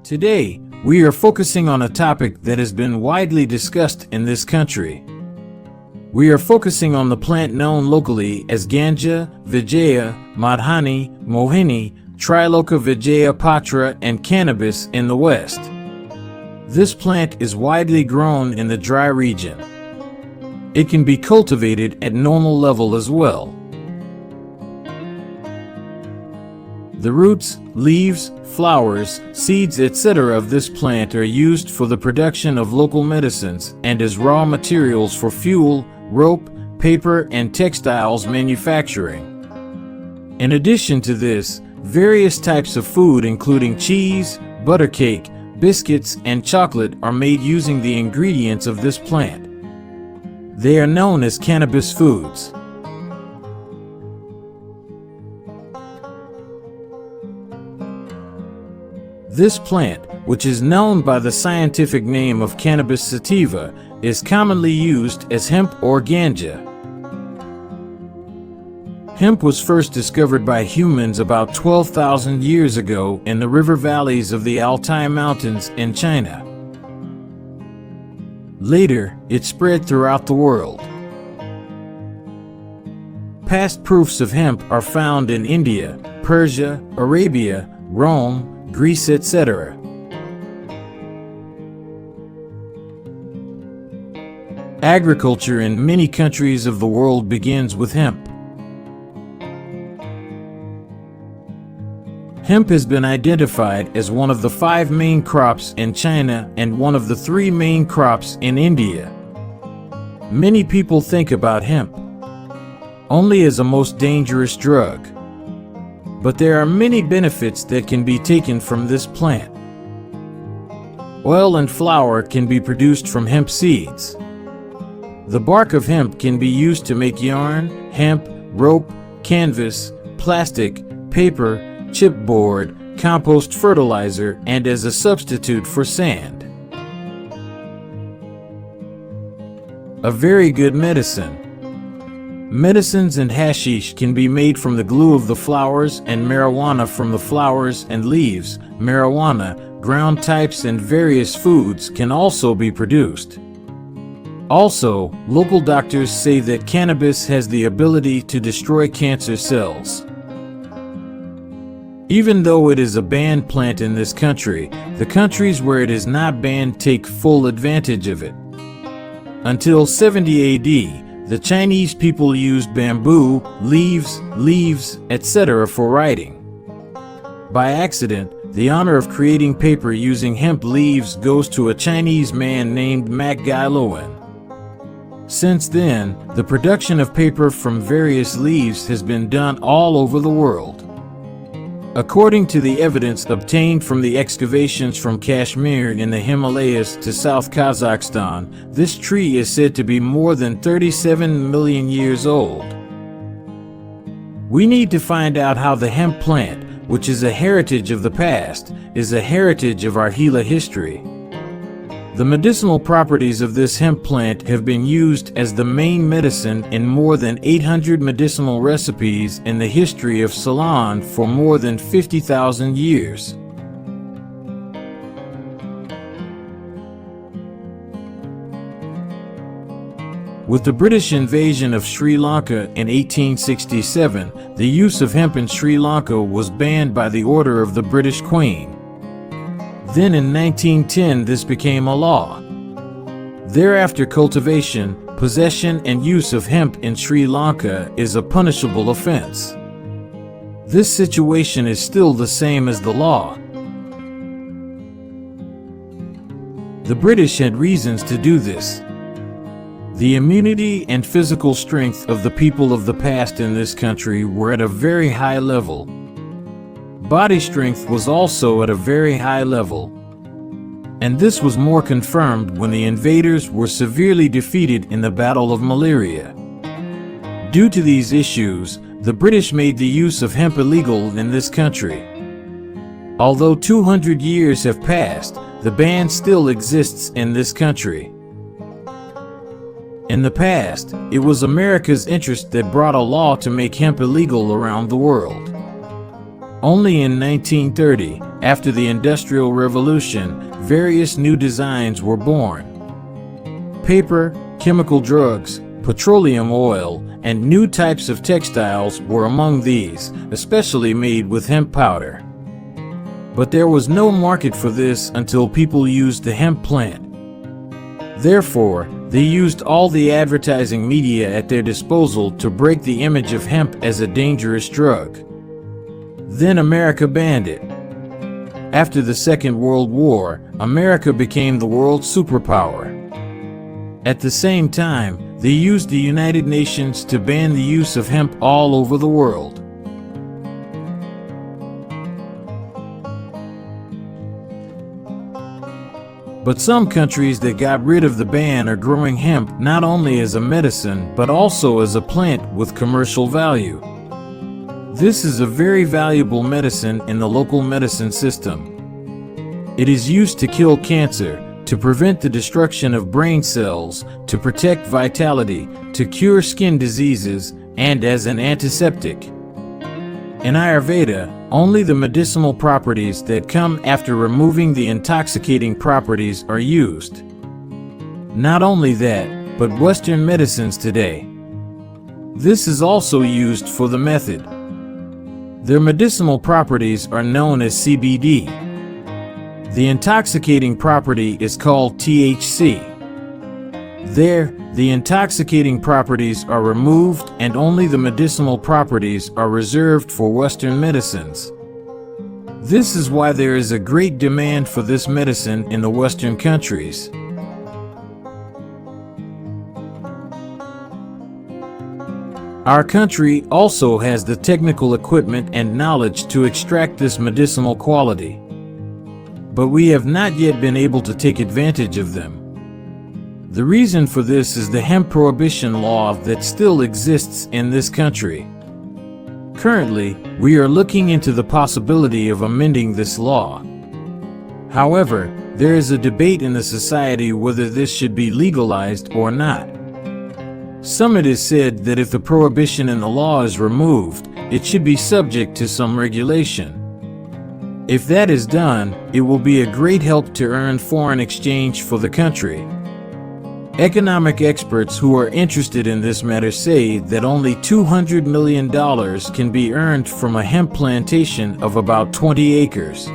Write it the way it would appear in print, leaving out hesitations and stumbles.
Today, we are focusing on a topic that has been widely discussed in this country. We are focusing on the plant known locally as Ganja, Vijaya, Madhani, Mohini, Triloka Vijaya Patra, and cannabis in the West. This plant is widely grown in the dry region. It can be cultivated at normal level as well. The roots, leaves, flowers, seeds, etc. of this plant are used for the production of local medicines and as raw materials for fuel, rope, paper, and textiles manufacturing. In addition to this, various types of food including cheese, butter cake, biscuits, and chocolate are made using the ingredients of this plant. They are known as cannabis foods. This plant, which is known by the scientific name of cannabis sativa, is commonly used as hemp or ganja. Hemp was first discovered by humans about 12,000 years ago in the river valleys of the Altai Mountains in China. Later, it spread throughout the world. Past proofs of hemp are found in India, Persia, Arabia, Rome, Greece, etc. Agriculture in many countries of the world begins with hemp. Hemp has been identified as one of the 5 main crops in China and one of the 3 main crops in India. Many people think about hemp only as a most dangerous drug. But there are many benefits that can be taken from this plant. Oil and flour can be produced from hemp seeds. The bark of hemp can be used to make yarn, hemp, rope, canvas, plastic, paper, chipboard, compost fertilizer, and as a substitute for sand. A very good medicine. Medicines and hashish can be made from the glue of the flowers and marijuana from the flowers and leaves. Marijuana, ground types, and various foods can also be produced. Also, local doctors say that cannabis has the ability to destroy cancer cells. Even though it is a banned plant in this country, the countries where it is not banned take full advantage of it. Until 70 AD, the Chinese people used bamboo, leaves, etc. for writing. By accident, the honor of creating paper using hemp leaves goes to a Chinese man named Mak Gai Loan. Since then, the production of paper from various leaves has been done all over the world. According to the evidence obtained from the excavations from Kashmir in the Himalayas to South Kazakhstan, this tree is said to be more than 37 million years old. We need to find out how the hemp plant, which is a heritage of the past, is a heritage of our Gila history. The medicinal properties of this hemp plant have been used as the main medicine in more than 800 medicinal recipes in the history of Ceylon for more than 50,000 years. With the British invasion of Sri Lanka in 1867, the use of hemp in Sri Lanka was banned by the order of the British Queen. Then in 1910 this became a law. Thereafter cultivation, possession, and use of hemp in Sri Lanka is a punishable offense. This situation is still the same as the law. The British had reasons to do this. The immunity and physical strength of the people of the past in this country were at a very high level. Body strength was also at a very high level. And this was more confirmed when the invaders were severely defeated in the Battle of Malaria. Due to these issues, the British made the use of hemp illegal in this country. Although 200 years have passed, the ban still exists in this country. In the past, it was America's interest that brought a law to make hemp illegal around the world. Only in 1930, After the Industrial Revolution, various new designs were born. Paper, chemical drugs, petroleum oil, and new types of textiles were among these, especially made with hemp powder. But there was no market for this until people used the hemp plant. Therefore, they used all the advertising media at their disposal to break the image of hemp as a dangerous drug. Then America banned it. After the Second World War, America became the world superpower. At the same time, they used the United Nations to ban the use of hemp all over the world. But some countries that got rid of the ban are growing hemp not only as a medicine but also as a plant with commercial value. This is a very valuable medicine in the local medicine system. It is used to kill cancer, to prevent the destruction of brain cells, to protect vitality, to cure skin diseases, and as an antiseptic. In Ayurveda, only the medicinal properties that come after removing the intoxicating properties are used. Not only that, but Western medicines today. This is also used for the method. Their medicinal properties are known as CBD. The intoxicating property is called THC. There, the intoxicating properties are removed and only the medicinal properties are reserved for Western medicines. This is why there is a great demand for this medicine in the Western countries. Our country also has the technical equipment and knowledge to extract this medicinal quality. But we have not yet been able to take advantage of them. The reason for this is the hemp prohibition law that still exists in this country. Currently, we are looking into the possibility of amending this law. However, there is a debate in the society whether this should be legalized or not. Some it is said that if the prohibition in the law is removed, it should be subject to some regulation. If that is done, it will be a great help to earn foreign exchange for the country. Economic experts who are interested in this matter say that only $200 million can be earned from a hemp plantation of about 20 acres.